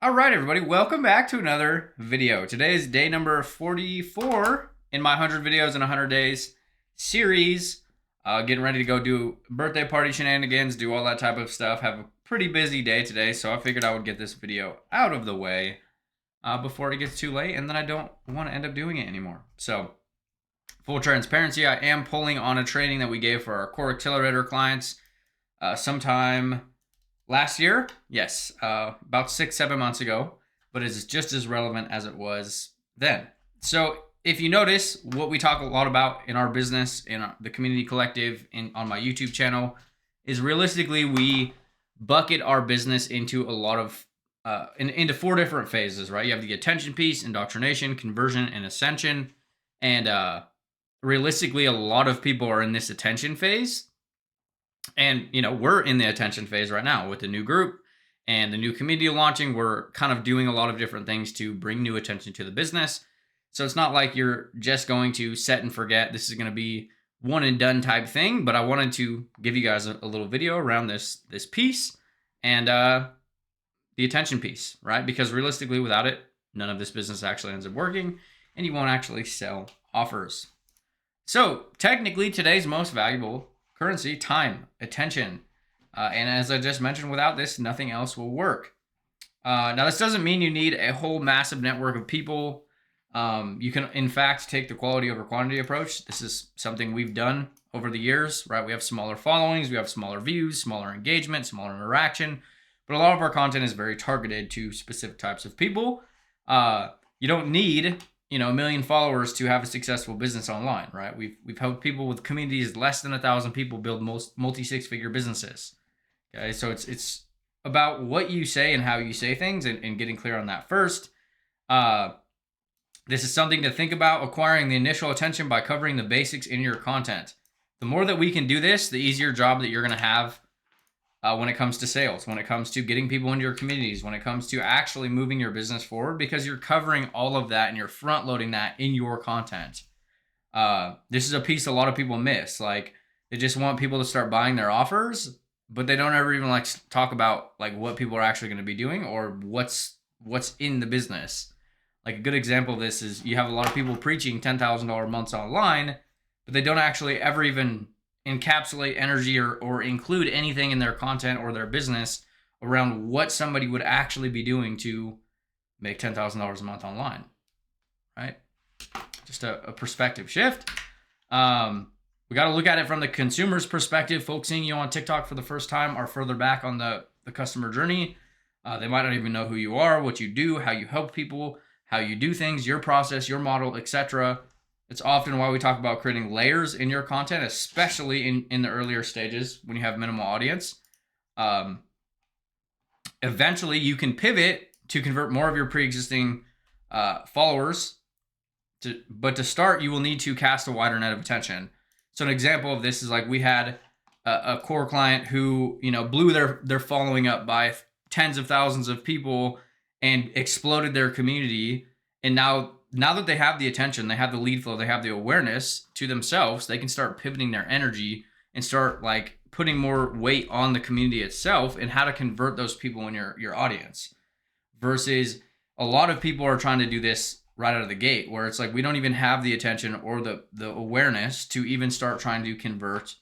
All right, everybody, welcome back to another video. Today is day number 44 in my 100 videos in 100 days series. Getting ready to go do birthday party shenanigans, do all that type of stuff. Have a pretty busy day today, so I figured I would get this video out of the way before it gets too late, and then I don't want to end up doing it anymore. So, full transparency, I am pulling on a training that we gave for our core accelerator clients sometime last year, yes, about 6-7 months ago, but it's just as relevant as it was then. So if you notice, what we talk a lot about in our business, in the community collective, on my YouTube channel, is realistically we bucket our business into a lot of into 4 different phases, right? You have the attention piece, indoctrination, conversion, and ascension. And realistically, a lot of people are in this attention phase. And, we're in the attention phase right now with the new group and the new community launching. We're kind of doing a lot of different things to bring new attention to the business. So it's not like you're just going to set and forget. This is going to be one and done type thing. But I wanted to give you guys a little video around this piece and the attention piece, right? Because realistically, without it, none of this business actually ends up working and you won't actually sell offers. So technically, today's most valuable currency, time, attention. And as I just mentioned, without this, nothing else will work. Now, this doesn't mean you need a whole massive network of people. You can, in fact, take the quality over quantity approach. This is something we've done over the years, right? We have smaller followings, we have smaller views, smaller engagement, smaller interaction. But a lot of our content is very targeted to specific types of people. You don't need a million followers to have a successful business online, right? We've helped people with communities less than 1,000 people build multi 6-figure businesses. Okay, so it's about what you say and how you say things, and getting clear on that first. This is something to think about: acquiring the initial attention by covering the basics in your content. The more that we can do this, the easier job that you're going to have when it comes to sales, when it comes to getting people into your communities, when it comes to actually moving your business forward, because you're covering all of that and you're front loading that in your content. This is a piece a lot of people miss. Like, they just want people to start buying their offers, but they don't ever even talk about what people are actually going to be doing or what's in the business. Like, a good example of this is you have a lot of people preaching $10,000 months online, but they don't actually ever even encapsulate energy or include anything in their content or their business around what somebody would actually be doing to make $10,000 a month online, right? Just a perspective shift. We got to look at it from the consumer's perspective. Folks seeing you on TikTok for the first time are further back on the customer journey. They might not even know who you are, what you do, how you help people, how you do things, your process, your model, etc. It's often why we talk about creating layers in your content, especially in the earlier stages when you have minimal audience. Eventually, you can pivot to convert more of your pre-existing followers. But to start, you will need to cast a wider net of attention. So an example of this is we had a core client who blew their following up by tens of thousands of people and exploded their community. And now that they have the attention, they have the lead flow, they have the awareness to themselves, they can start pivoting their energy and start putting more weight on the community itself and how to convert those people in your audience. Versus a lot of people are trying to do this right out of the gate, where it's we don't even have the attention or the awareness to even start trying to convert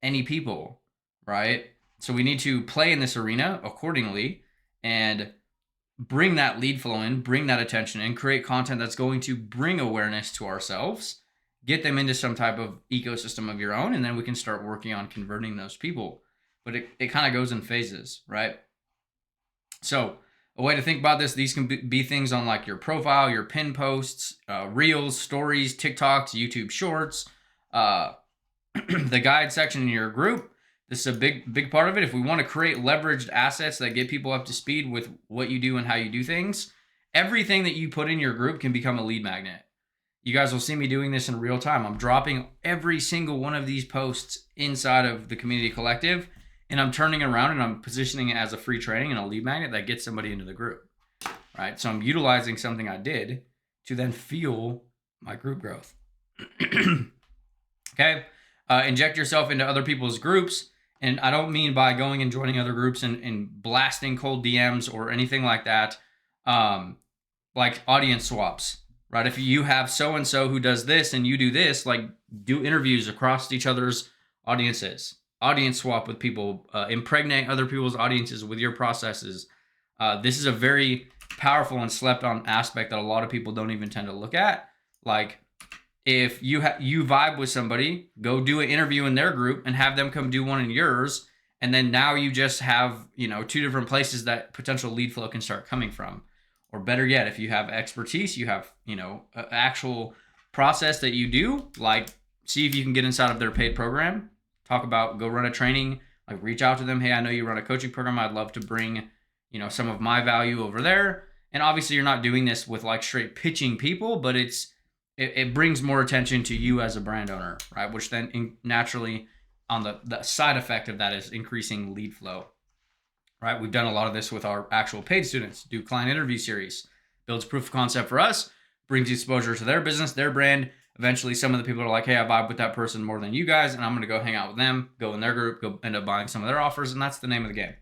any people, right? So we need to play in this arena accordingly and bring that lead flow in, bring that attention in, create content that's going to bring awareness to ourselves, get them into some type of ecosystem of your own, and then we can start working on converting those people. But it kind of goes in phases, right? So a way to think about this, these can be things on your profile, your pin posts, reels, stories, TikToks, YouTube shorts, the guide section in your group. This is a big part of it. If we want to create leveraged assets that get people up to speed with what you do and how you do things, everything that you put in your group can become a lead magnet. You guys will see me doing this in real time. I'm dropping every single one of these posts inside of the community collective, and I'm turning it around and I'm positioning it as a free training and a lead magnet that gets somebody into the group, right? So I'm utilizing something I did to then fuel my group growth. Okay. Inject yourself into other people's groups. And I don't mean by going and joining other groups and blasting cold DMs or anything like that. like audience swaps, right? If you have so-and-so who does this and you do this, like do interviews across each other's audiences, audience swap with people, impregnate other people's audiences with your processes. This is a very powerful and slept on aspect that a lot of people don't even tend to look at. Like if you vibe with somebody, go do an interview in their group and have them come do one in yours. And then now you just have, two different places that potential lead flow can start coming from. Or better yet, if you have expertise, you have, an actual process that you do, like see if you can get inside of their paid program, go run a training, like reach out to them. Hey, I know you run a coaching program. I'd love to bring, some of my value over there. And obviously you're not doing this with like straight pitching people, but it brings more attention to you as a brand owner, right? Which then naturally on the side effect of that is increasing lead flow. Right, we've done a lot of this with our actual paid students. Do client interview series, builds proof of concept for us, brings exposure to their business, their brand. Eventually, some of the people are like, "Hey, I vibe with that person more than you guys, and I'm going to go hang out with them, go in their group, go end up buying some of their offers," and that's the name of the game.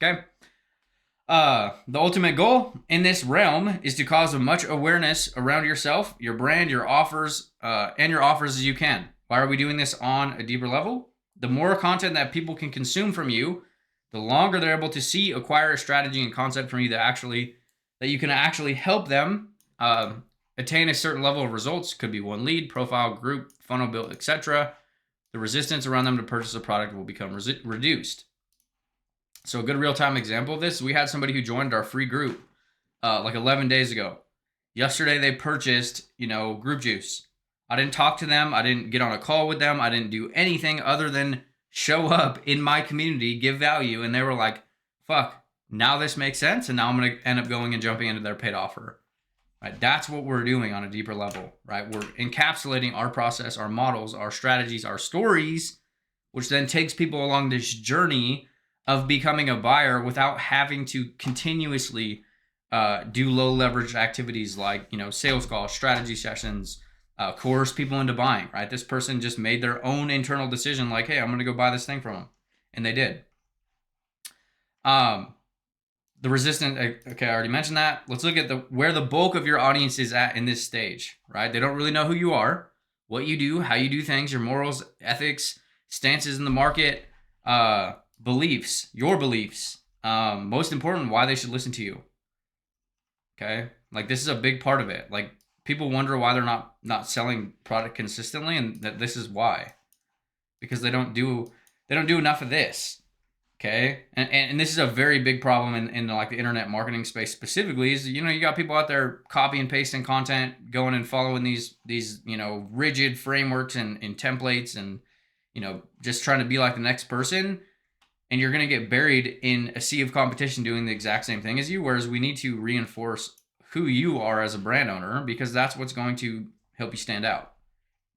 Okay. The ultimate goal in this realm is to cause as much awareness around yourself, your brand, your offers, and your offers as you can. Why are we doing this on a deeper level? The more content that people can consume from you, the longer they're able to see, acquire a strategy and concept from you that you can actually help them attain a certain level of results. Could be one lead, profile, group, funnel build, etc. The resistance around them to purchase a product will become reduced. So a good real-time example of this, we had somebody who joined our free group like 11 days ago. Yesterday they purchased, group juice. I didn't talk to them. I didn't get on a call with them. I didn't do anything other than show up in my community, give value, and they were like, fuck, now this makes sense, and now I'm going to end up going and jumping into their paid offer. Right? That's what we're doing on a deeper level, right? We're encapsulating our process, our models, our strategies, our stories, which then takes people along this journey of becoming a buyer without having to continuously do low leverage activities like, sales calls, strategy sessions, coerce people into buying, right? This person just made their own internal decision like, hey, I'm going to go buy this thing from them. And they did. The resistance, okay, I already mentioned that. Let's look at where the bulk of your audience is at in this stage, right? They don't really know who you are, what you do, how you do things, your morals, ethics, stances in the market, beliefs, your beliefs. Most important, why they should listen to you. Okay? Like this is a big part of it. Like people wonder why they're not selling product consistently, and that this is why. Because they don't do enough of this. Okay? And this is a very big problem in like the internet marketing space specifically is, you got people out there copy and pasting content, going and following these rigid frameworks and templates and, just trying to be like the next person. And you're going to get buried in a sea of competition doing the exact same thing as you. Whereas we need to reinforce who you are as a brand owner, because that's what's going to help you stand out.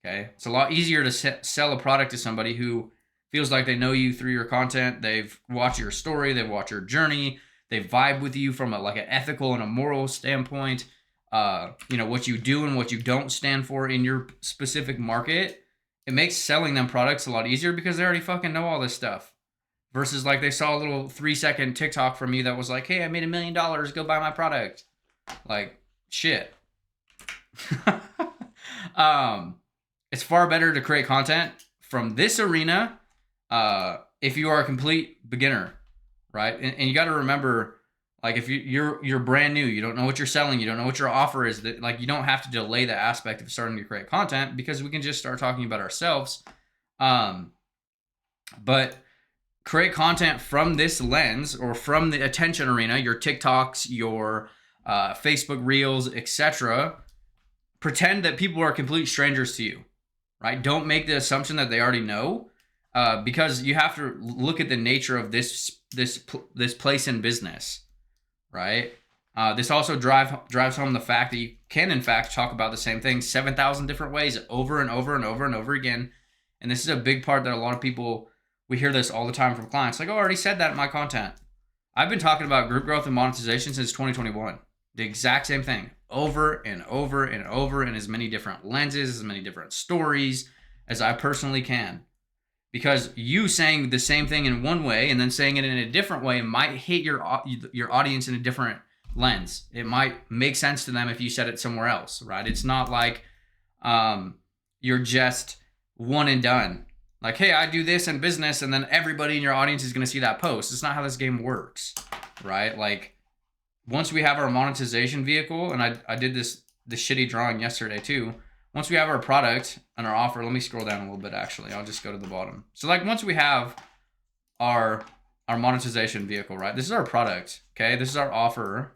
Okay. It's a lot easier to sell a product to somebody who feels like they know you through your content. They've watched your story. They've watched your journey. They vibe with you from an ethical and a moral standpoint. What you do and what you don't stand for in your specific market. It makes selling them products a lot easier because they already fucking know all this stuff. Versus like they saw a little 3-second TikTok from you that was like, hey, I made $1 million. Go buy my product. Like, shit. It's far better to create content from this arena if you are a complete beginner, right? And you got to remember, like, if you're brand new, you don't know what you're selling, you don't know what your offer is, that like you don't have to delay the aspect of starting to create content because we can just start talking about ourselves. But create content from this lens or from the attention arena, your TikToks, your Facebook Reels, etc. Pretend that people are complete strangers to you, right? Don't make the assumption that they already know, because you have to look at the nature of this place in business, right? This also drives home the fact that you can, in fact, talk about the same thing 7,000 different ways over and over and over and over again. And this is a big part that a lot of people, we hear this all the time from clients. Like, oh, I already said that in my content. I've been talking about group growth and monetization since 2021. The exact same thing over and over and over in as many different lenses, as many different stories as I personally can. Because you saying the same thing in one way and then saying it in a different way might hit your audience in a different lens. It might make sense to them if you said it somewhere else, right? It's not like you're just one and done. Like, hey, I do this in business, and then everybody in your audience is going to see that post. It's not how this game works, right? Like, once we have our monetization vehicle, and I did this shitty drawing yesterday too. Once we have our product and our offer, let me scroll down a little bit. Actually, I'll just go to the bottom. So like once we have our monetization vehicle, right? This is our product. Okay, this is our offer.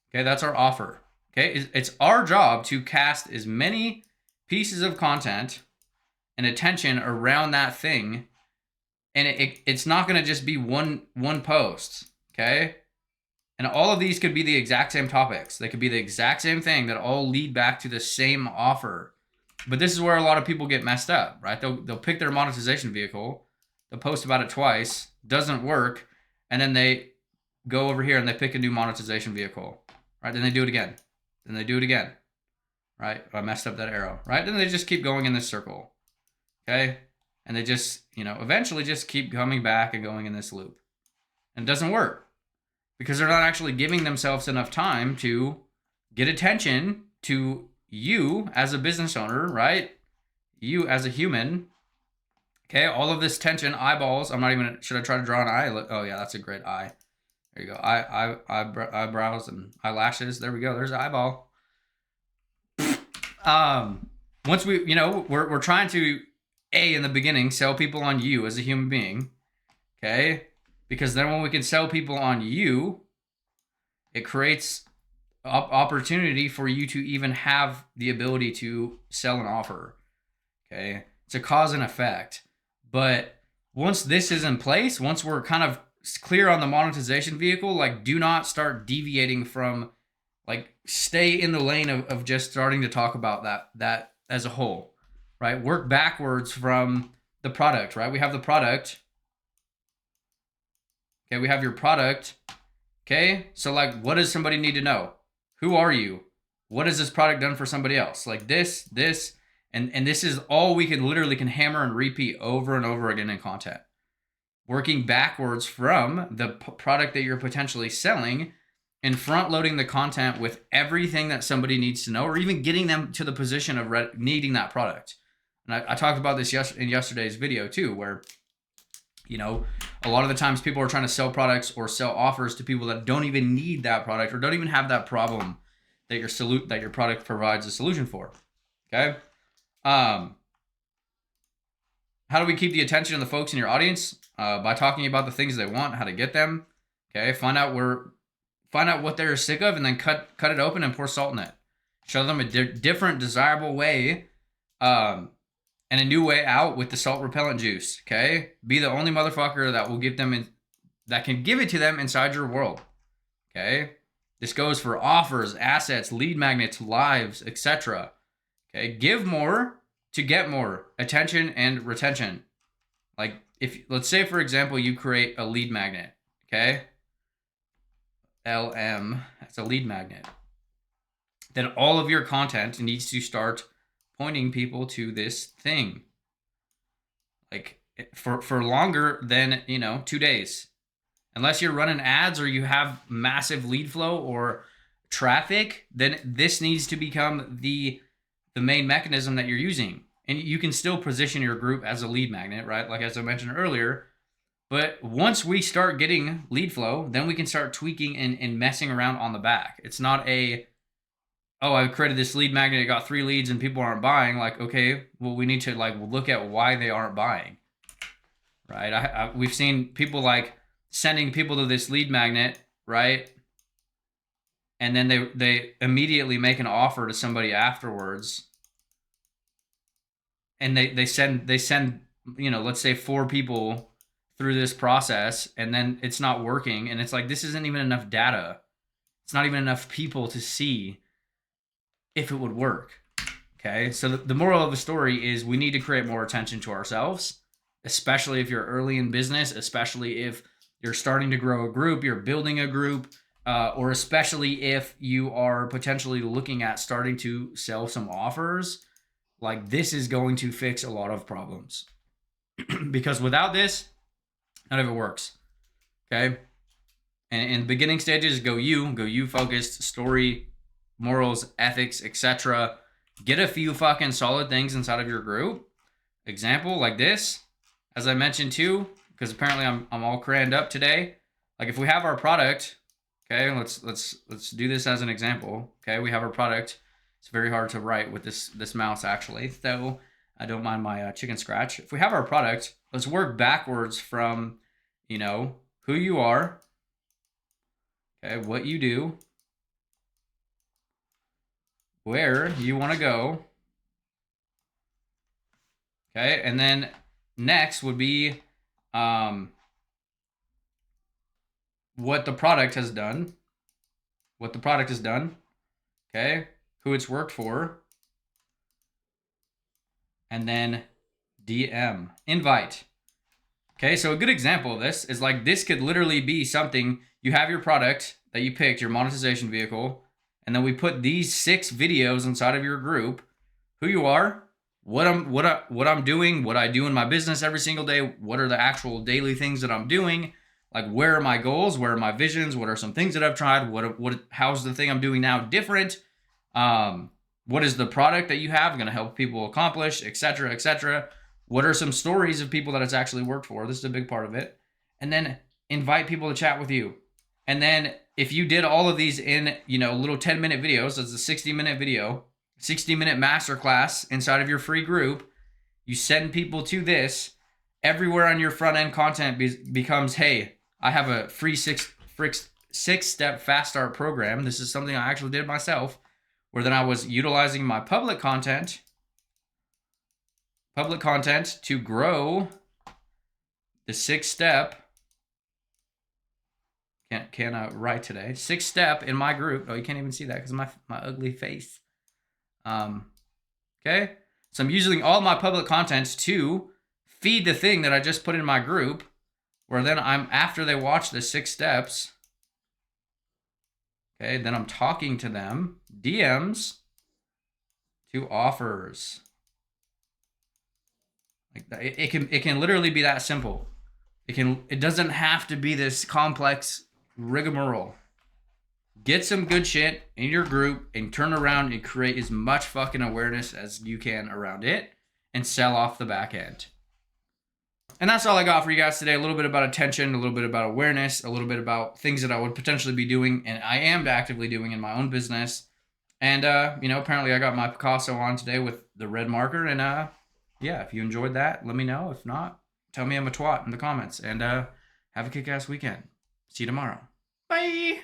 Okay, that's our offer. Okay, it's our job to cast as many pieces of content and attention around that thing, and it's not going to just be one post. Okay, and all of these could be the exact same topics. They could be the exact same thing that all lead back to the same offer. But this is where a lot of people get messed up, right? They'll pick their monetization vehicle, they'll post about it twice, doesn't work, and then they go over here and they pick a new monetization vehicle, right? Then they do it again. Then they do it again, right? I messed up that arrow, right? Then they just keep going in this circle, okay? And they just, eventually just keep coming back and going in this loop. And it doesn't work because they're not actually giving themselves enough time to get attention to you as a business owner, right? You as a human. Okay, all of this tension, eyeballs. Should I try to draw an eye? Oh yeah, that's a great eye. There you go. Eyebrows and eyelashes. There we go. There's an eyeball. Once we're trying to, in the beginning, sell people on you as a human being. Okay? Because then when we can sell people on you, it creates opportunity for you to even have the ability to sell an offer. Okay? It's a cause and effect. But once this is in place, once we're kind of clear on the monetization vehicle, like do not start deviating from, like stay in the lane of just starting to talk about that as a whole, right? Work backwards from the product, right? We have the product. Okay, we have your product. Okay, so like what does somebody need to know? Who are you? What has this product done for somebody else? Like this, and this is all we literally can hammer and repeat over and over again in content. Working backwards from the product that you're potentially selling and front loading the content with everything that somebody needs to know, or even getting them to the position of needing that product. And I talked about this in yesterday's video too, where, a lot of the times people are trying to sell products or sell offers to people that don't even need that product or don't even have that problem that your product provides a solution for. Okay. How do we keep the attention of the folks in your audience? By talking about the things they want, how to get them. Okay, find out what they're sick of, and then cut it open and pour salt in it. Show them a different, desirable way, and a new way out with the salt repellent juice. Okay, be the only motherfucker that will that can give it to them inside your world. Okay, this goes for offers, assets, lead magnets, lives, etc. Okay, give more to get more attention and retention. Like let's say, for example, you create a lead magnet, okay? LM, that's a lead magnet. Then all of your content needs to start pointing people to this thing. Like for longer than, 2 days. Unless you're running ads or you have massive lead flow or traffic, then this needs to become the main mechanism that you're using. And you can still position your group as a lead magnet, right? Like as I mentioned earlier. But once we start getting lead flow, then we can start tweaking and messing around on the back. It's not I created this lead magnet, it got 3 leads and people aren't buying. Like, okay, well, we need to look at why they aren't buying, right? We've seen people sending people to this lead magnet, right? And then they immediately make an offer to somebody afterwards. And they send let's say 4 people through this process, and then it's not working, and it's like, this isn't even enough data. It's not even enough people to see if it would work. Okay, so the moral of the story is we need to create more attention to ourselves, especially if you're early in business, especially if you're starting to grow a group, you're building a group, or especially if you are potentially looking at starting to sell some offers. Like, this is going to fix a lot of problems. Because without this, none of it works. Okay? And in the beginning stages, go you focused, story, morals, ethics, etc. Get a few fucking solid things inside of your group. Example like this, as I mentioned too, because apparently I'm all crammed up today. Like if we have our product, okay, let's do this as an example. Okay, we have our product. It's very hard to write with this mouse actually, though I don't mind my chicken scratch. If we have our product, let's work backwards from, you know, who you are, okay, what you do, where you want to go, okay, and then next would be what the product has done, okay, who it's worked for, and then DM, invite. Okay, so a good example of this is like this could literally be something, you have your product that you picked, your monetization vehicle, and then we put these 6 videos inside of your group, who you are, what I'm doing, what I do in my business every single day, what are the actual daily things that I'm doing, like where are my goals, where are my visions, what are some things that I've tried, how's the thing I'm doing now different, what is the product that you have going to help people accomplish, etc., etc. What are some stories of people that it's actually worked for? This is a big part of it. And then invite people to chat with you. And then if you did all of these in, you know, little 10-minute videos, that's a 60-minute video, 60-minute masterclass inside of your free group, you send people to this, everywhere on your front end content becomes, hey, I have a free six-step fast start program. This is something I actually did myself, where then I was utilizing my public content to grow the 6-step. Can't write today. 6-step in my group. Oh, you can't even see that because of my ugly face. Okay, so I'm using all my public content to feed the thing that I just put in my group, where then after they watch the 6 steps, okay, then I'm talking to them, DMs to offers. Like it can literally be that simple. It doesn't have to be this complex rigmarole. Get some good shit in your group and turn around and create as much fucking awareness as you can around it and sell off the back end. And that's all I got for you guys today. A little bit about attention, a little bit about awareness, a little bit about things that I would potentially be doing and I am actively doing in my own business. And, you know, apparently I got my Picasso on today with the red marker. And, yeah, if you enjoyed that, let me know. If not, tell me I'm a twat in the comments. And have a kick-ass weekend. See you tomorrow. Bye!